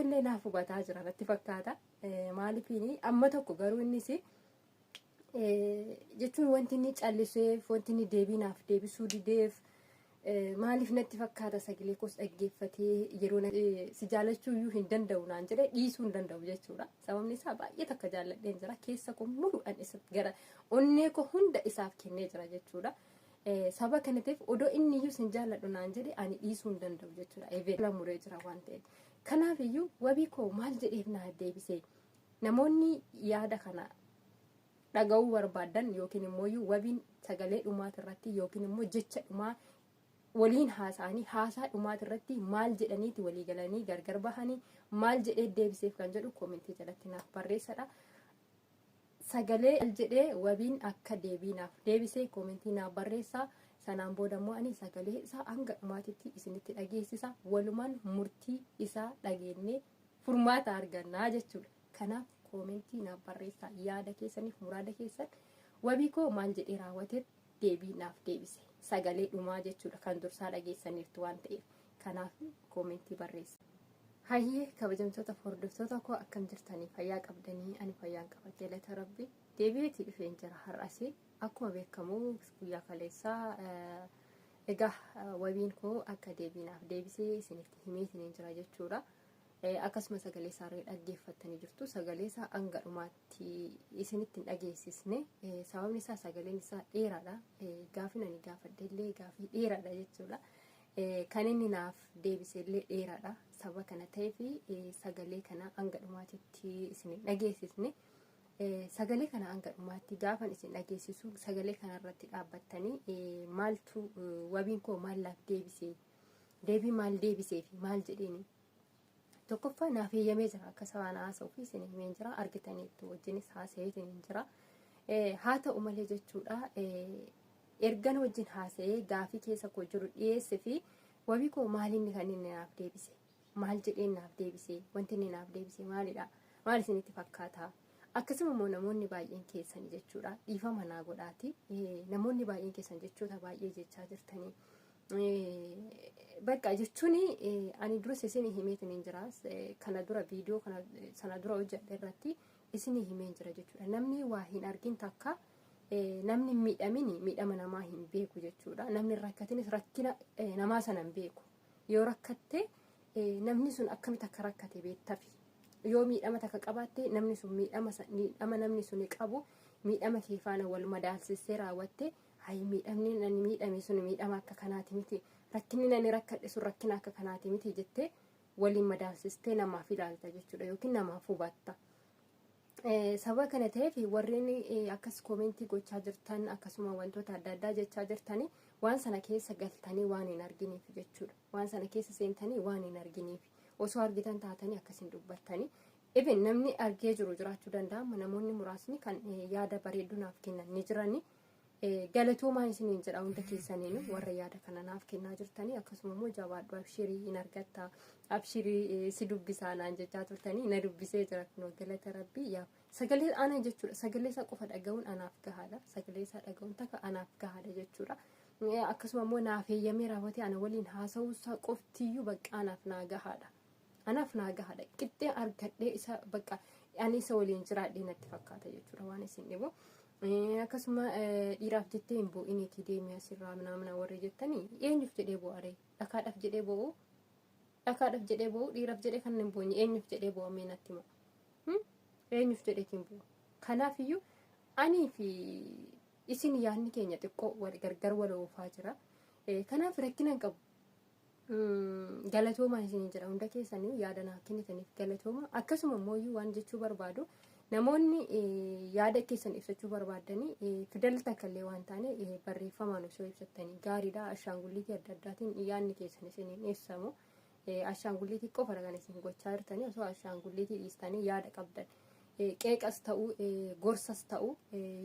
illee naaf hubataa jira natti fakkaata. Maaliifini amma tokko garuu innis jechuun wanti inni calliseef wanti inni deebiinaaf deebisuu dideef maaliif natti fakkaata sagalee koos dhaggeeffatee yeroo si jaalachuu iyyuu hin danda'u naan jedhee dhiisuu hin danda'u jechuudha. Sababni isaa baay'ee takka jaalladheen jira keessa koo muluudhaan isa gara onnee koo hunda isaaf kennee jira jechuudha. Saba kanatiif odoo inni iyyuu sin jaalladhu naan jedhe ani dhiisuu hin danda'u jechuudha. Eeveela muree jira waan ta'eef. Kanaaf iyyuu wabii koo maal jedheef naa deebisee namoonni yaada kana dhaga'uu barbaadan yookiin immoo wabiin sagalee dhumaat irratti yookiin immoo jecha dhumaa waliin haasa'anii haasaa dhumaat irratti maal jedhaniiti walii galanii gargar bahanii maal jedhee deebiseef kan jedhu koomentii jalatti naaf barreessadha. Sagalee jedhee wabiin akka deebiinaaf deebisee koomentii naaf barreessaa. Sanaan booda immoo ani sagalee isaa hanga dhumaatitti isinitti dhageessisa. Walumaan murtii isaa dhageenyee furmaata argannaa jechuudha. Kanaaf koomentii naaf barreessaa yaada keessaniif muraada keessan wabii koo maal jedhee raawwate deebiinaaf deebise. Sagalee dhumaa jechuudha kan dursaa dhageessaniirtu waan ta'eef. Kanaaf koomentii barreessa. Hayyee kabajamtoota hordoftoota koo akkam jirtanii fayyaa qabdanii ani fayyaan qaba galata rabbi deebi'eetii dhufeen jira har'asii akkuma beekamu guyyaa kaleessaa egaa wabiin koo akka deebiinaaf deebisee isinitti himeetiin jira jechuudha. Akkasuma sagalee isaa dhaggeeffattanii jirtu sagalee isaa hanga dhumaatti isinitti hin dhageessisne sababni isaa sagaleen isaa dheeraadha. Gaafii ani gaafadhe illee gaafii dheeraadha jechuudha. Kan inni naaf deebisellee dheeraadha. Saba kana ta'eef sagalee kana hanga dhumaatitti isin dhageessisne sagalee kana hanga dhumaatti gaafan isin dhageessisu sagalee kana irratti dhaabbattanii maaltu wabiin koo maal laaf deebisee deebii maal deebisee fi maal jedheeni tokkoffaa naaf eeyyamee jira akka sabaan haasa'uu fi isin himeen jira argitaniitu wajjinis haasa'eetiin jira. Haa ta'u malee jechuudha ergan wajjin haasa'ee gaafii keessa koo jiru dhiyeesse fi wabii koo maalinni kan inni naaf deebise maal jedheen naaf deebise wanti inni naaf deebise maalidha maal isinitti fakkaata. Akkasuma immoo namoonni baay'een keessan jechuudha dhiifama naa godhaati. Namoonni baay'een keessan jechoota baay'ee jechaa jirtanii bakka jechuun ani dura isin himeetiin jira kana dura viidiyoo kana sana dura hojjedhe irratti isin himeen jira jechuudha. Namni waa hin argin takka namni miidhama namaa hin beeku jechuudha. Namni rakkatinis rakkina namaa sana hin beeku. Yoo rakkatte namni sun akkamitti akka rakkate beektafi. Yoo miidhama takka qabaatte namni sun miidhama namni sun qabu miidhama kee faana wal madaalsisee raawwatte hayi miidhamni nani miidhame sun miidhama akka kanaati miti rakkinni nani rakkadhe sun rakkina akka kanaati miti jettee waliin madaalsistee namaaf ilaalta jechuudha yookiin namaaf hubatta. Saba kana ta'eef warreen akkas koomentii gochaa jirtan akkasuma wantoota adda addaa jechaa jirtanii waan sana keessa galtanii waan hin arginiif jechuudha. Waan sana keessa seentanii waan hin arginiif osoo argitan taatanii akkasiin dubbattanii even namni argee jiru jiraachuu danda'a. Namoonni muraasni kan yaada bareedduu naaf kennan ni jirani. Galatoomaa isiniin jedha hunda keessaniin warra yaada kana naaf kennaa jirtanii akkasuma immoo jabaadhu abshirii hin argatta abshirii si dubbisaa naan jechaa turtanii na dubbisee jira kun galata rabbii yaa sagalee ana jechuudha. Sagalee isaa qofa dhaga'uun anaaf gahaadha. Sagalee isaa dhaga'uun takka anaaf gahaadha jechuudha. Akkasuma immoo naaf eeyyamee raawwatee ana waliin haasa'uu isaa qoftiyyuu bakka anaaf naa gahaadha. Anaaf naa gahaadha qixxee argadhee isa bakka ani isa waliin jiraadhee natti fakkaata jechuudha waan isin dhibu. Akkasuma dhiiraaf jettee hin bu'iniitii deemee asirraa mana warri jettanii eenyuuf jedhee bu'aaree dhakaadhaaf jedhee bu'u dhiiraaf jedhee kan hin bu'u eenyuuf jedhee bu'amee natti himu eenyuuf jedheetiin bu'u. Kanaaf iyyuu anii fi isin yaadni keenya xiqqoo gargar wal oofaa jira. Kanaaf rakkina hin qabu. Galatoomaa isiniin jedha hunda keessanii yaada naa kennitaniif galatooma. Akkasuma immoo waan jechuu barbaadu namoonni yaada keessan ibsachuu barbaadanii fidala takkallee waan taane barreeffamaan osoo ibsattanii gaariidha. Ashaangulliitii adda addaatiin yaadni keessan isiniin ibsamu. Ashaangulliitii qofa kan isin gochaa jirtanii osoo ashaangulliitii dhiistanii yaada qabdan qeeqas ta'u gorsas ta'u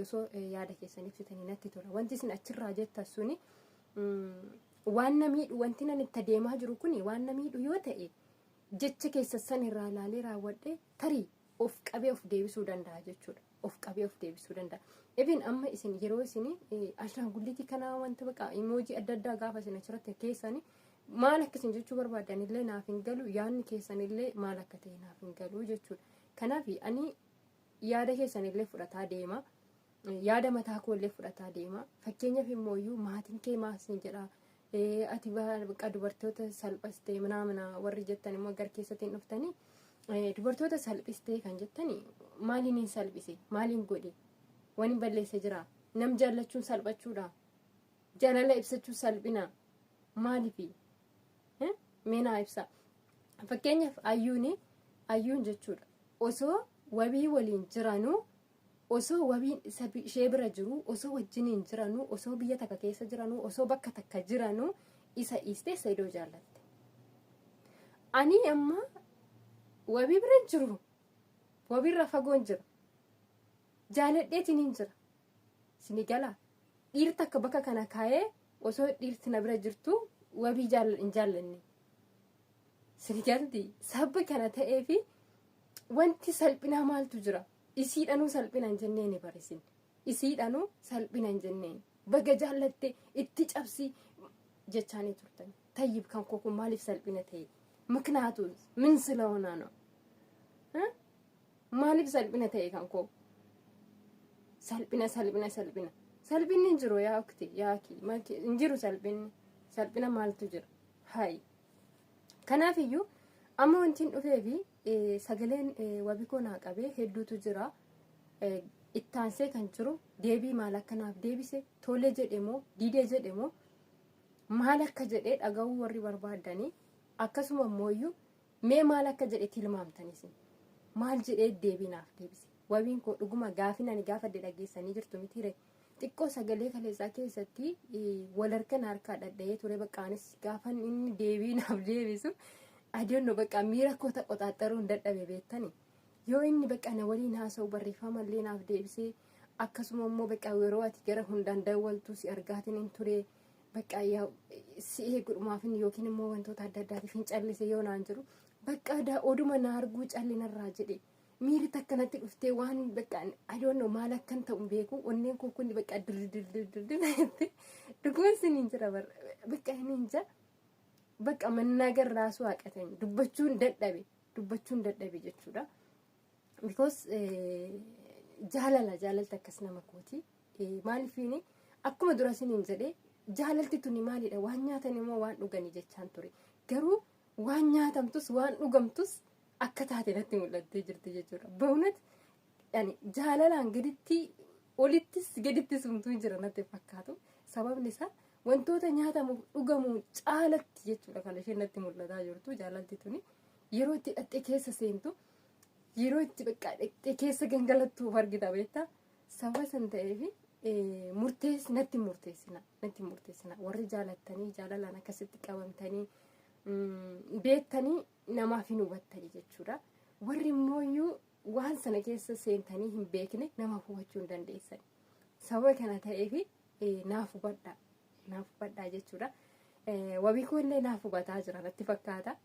osoo yaada keessan ibsitanii natti tola. Wanti isin achirraa jettan suni waan namiidhu wanti nan itti deemaa jiru kuni waan namiidhu yoo ta'e jecha keessa san irraa ilaalee raawwadhe tarii of qabee of deebisuu danda'a jechuudha. Of qabee of deebisuu danda'a. Even amma isin yeroo isin ashaangulliitii kana wanta baqa emoji adda addaa gaafa isin achirratti keessanii maal akkasiin jechuu barbaadanillee naaf hin galu, yaadni keessanillee maal akka ta'e naaf hin galu jechuudha. Kanaaf ani yaada keessanillee fudhataa deema, yaada mataa koollee fudhataa deema. Fakkeenyaaf immoo maatiin kee maasiin jedha, ati bakka dubartoota salphistee mana warri jettan immoo gar keessatiin dhuftanii dubartoota salphistee kan jettanii maaliin hin salphise, maaliin godhe, waan hin balleesse jira, nam jaallachuun salphachuudha, jaalala ibsachuun salphina maaliifi meenaa ibsa. Fakkeenyaaf ayyuun jechuudha osoo wabii waliin jiranuu, osoo wabiin ishee bira jiru, osoo wajjiniin jiranuu, osoo biyya takka keessa jiranuu, osoo bakka takka jiranuu isa dhiistee saydoo jaallatte. Ani amma wabii bira jiru, wabiirra fagoon jira, jaaladheetiin hin jira, sini galaa dhiirri takka bakka kana kaayee osoo dhiirti na bira jirtu wabii hin jaallanne sini galti. Sabba kana ta'eefi wanti salphinaa maaltu jira? Isiidhanuu salphina hin jenneen barisin, isiidhanuu salphina hin jenneen baga jaallatte itti cabsi jechaanii turtan. Tayyib kan koo kun maaliif salphina ta'e? Miknaatu min ስለሆነ ነው maaliif salphina ta'e kan koo? Salphina salphinni hin jiru yaa ukti yaaki hin jiru salphina maaltu jira? Hai kanaaf iyyuu amma wantiin dhufeefi sagaleen wabii koo naa qabee hedduutu jira. Ittaansee kan jiru deebii maal akkanaaf deebise, tolee jedhemoo didee jedhemoo maal akka jedhee dhaga'uu warri barbaadanii, akkasuma immoo mee maal akka jedhe tilmaamtanis maal jedhee deebii naaf deebise. Wabiin koo dhuguma gaafin ani gaafadde dhageessanii jirtu mitiire xiqqoo sagalee kaleessaa keessatti wal harkaa dhadha'ee ture. Baqqaanis gaafan inni deebii naaf deebisu adoonno bakka miira koota qoxaaxaruu hin dadhabe beektani. Yoo inni bakka na waliin haasa'u barreeffama illee naaf deebisee, akkasuma immoo bakka yeroo ati gara hundaan daawwaltu si argaatiin hin ture bakka si eeguudhumaaf yookiin immoo wantoota adda addaatiif hin callise yoo naan jiru bakka oduma na arguu callinarraa jedhe miiri takkanatti dhuftee waan bakka adoonno maal akkan ta'u beeku onneen koo kun bakka dirdirdirdirdirti dhugoonsin hin jira bakka hin jira. Bakka mannaagar raasuu haqatan dubbachuun dadhabe jechuudha. Because jaalalti akkas nama kooti. Maaliifini akkuma dura siniin jedhee jaalalti tuni maalidha? Waan nyaatan immoo waan dhuganii jechaan ture. Garuu waan nyaatamtus waan dhugamtus akka taate natti mul'attee jirti jechuudha. Ba'uunat jaalalaan gaditti olittis gadittis humtuu jira natti fakkaatu. Sababni isaa wantoota nyaatamu dhugamu caalatti jechuudha kan isheen natti mul'ataa jirtu. Jaalalti tuni yeroo itti dhaqxee keessa seentu, yeroo itti bakka dhaqxee keessa gangalattu argita beektaa. Sababa san ta'eefi natti murteessina warri jaalattanii jaalalaan akkasitti qabamtanii beektanii namaaf hin hubattanii jechuudha. Warri immoo waan sana keessa seentanii hin beekne namaaf hubachuu hin dandeessan. Sababa kana ta'eefi naaf hubadhaa jechuudha. Wabii koo illee naaf hubataa jira natti fakkaata.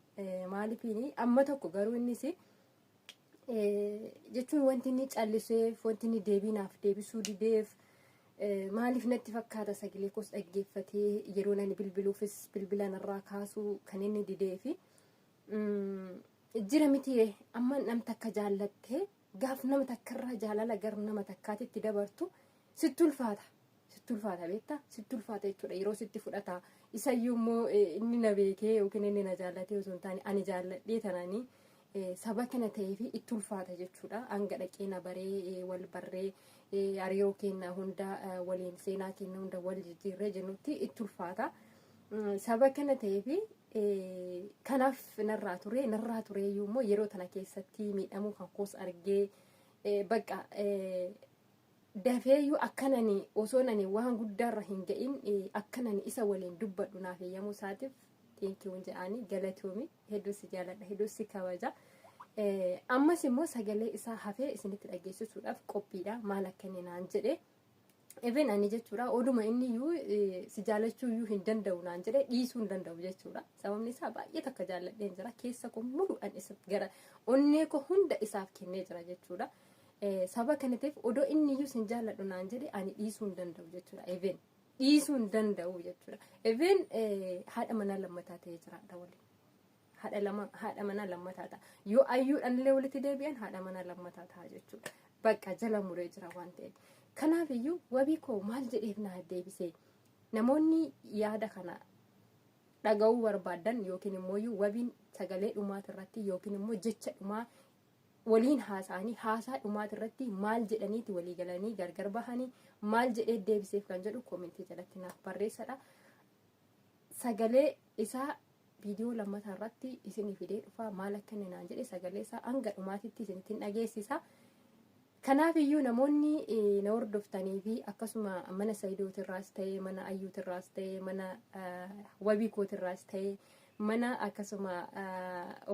Maaliifini amma tokko garuu innis jechuun wanti inni calliseef, wanti inni deebii naaf deebisuu dideef maaliif natti fakkaata sagalee koos dhaggeeffatee yeroo nani bilbiluufis bilbila narraa kaasuu kan inni dideefi jira miti. Amma nam takka jaallattee gaaf nama takkarraa jaalala gar nama takkaatitti dabartu sitti ulfaata beektaa, sitti ulfaata jechuudha. Yeroo sitti fudhata isayyuu immoo inni na beekee yookiin inni na jaallatee osoo hin taane ani jaalladhee tananii saba kana ta'eefi itti ulfaata jechuudha. Hanga dhaqee na baree wal barree hariiroo keenya hunda waliin seenaa keenya hunda wal jijjiirree jennutti itti ulfaata. Saba kana ta'eefi kanaaf narraa ture iyyuu immoo yeroo tana keessatti miidhamuu kan koos argee bakka dafeeyyuu akkanani osoo nani waan guddaarra hin ga'in akkanani isa waliin dubbadhu naaf eeyyamuu isaatiif teenkiiwwan jedhanii galatoomi. Hedduu si jaaladha, hedduu si kabaja. Ammas immoo sagalee isaa hafee isinitti dhageessisuudhaaf qophiidha. Maal akka inni naan jedhe even ani jechuudha oduma inni iyyuu si jaalachuu iyyuu hin danda'u naan jedhe dhiisuu hin danda'u jechuudha. Sababni isaa baay'ee takka jaalladheen jira. Keessa koo muluudhaan isa gara onnee koo hunda isaaf kennee jira jechuudha. Saba kanatiif odoo inni iyyuu sin jaalladhu naan jedhe ani dhiisuu hin danda'u jechuudha. Even dhiisuu hin danda'u jechuudha. Even haadha manaa lammataa ta'ee jiraadha waliin. Haadha manaa lammataa ta'a. Yoo ayyuudhaan illee walitti deebi'an haadha manaa lammataa ta'a jechuudha. Bakka jala muree jira waan ta'eef. Kanaaf iyyuu wabii koo maal jedheef na deebisee namoonni yaada kana dhaga'uu barbaadan yookiin immoo wabiin sagalee dhumaati irratti yookiin immoo jecha dhumaa waliin haasa'anii haasaa dhumaati irratti maal jedhaniiti walii galanii gargar bahanii maal jedhee deebiseef kan jedhu koomentii jalatti naaf barreessadha. Sagalee isaa viidiyoo lammataa irratti isinii fidee dhufa maal akka inni naan jedhe sagalee isaa hanga dhumaatitti isinitti dhageessisa. Kanaaf iyyuu namoonni na hordoftanii fi akkasuma mana Saayidootirraas ta'ee mana Ayyuutirraas ta'ee mana wabii kootirraas ta'ee mana akkasuma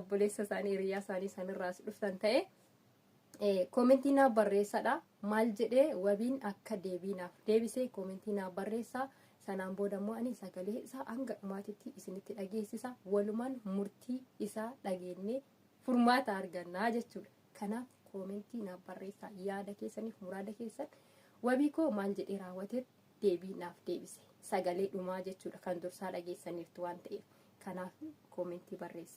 obboleessa isaanii hiriyaa isaanii sanirraas dhuftan ta'ee koomentii naaf barreessadha. Maal jedhee wabiin akka deebiinaaf deebisee koomentii naaf barreessaa. Sanaan booda immoo ani sagalee isaa hanga dhumaatitti isinitti dhageessisa. Walumaan murtii isaa dhageenyee furmaata argannaa jechuudha. Kanaaf koomentii naaf barreessaa yaada keessaniif muraada keessan wabii koo maal jedhee raawwatee deebii naaf deebise sagalee dhumaa jechuudha kan dursaa dhageessaniirtu waan ta'eef kanaaf koomentii barreessa.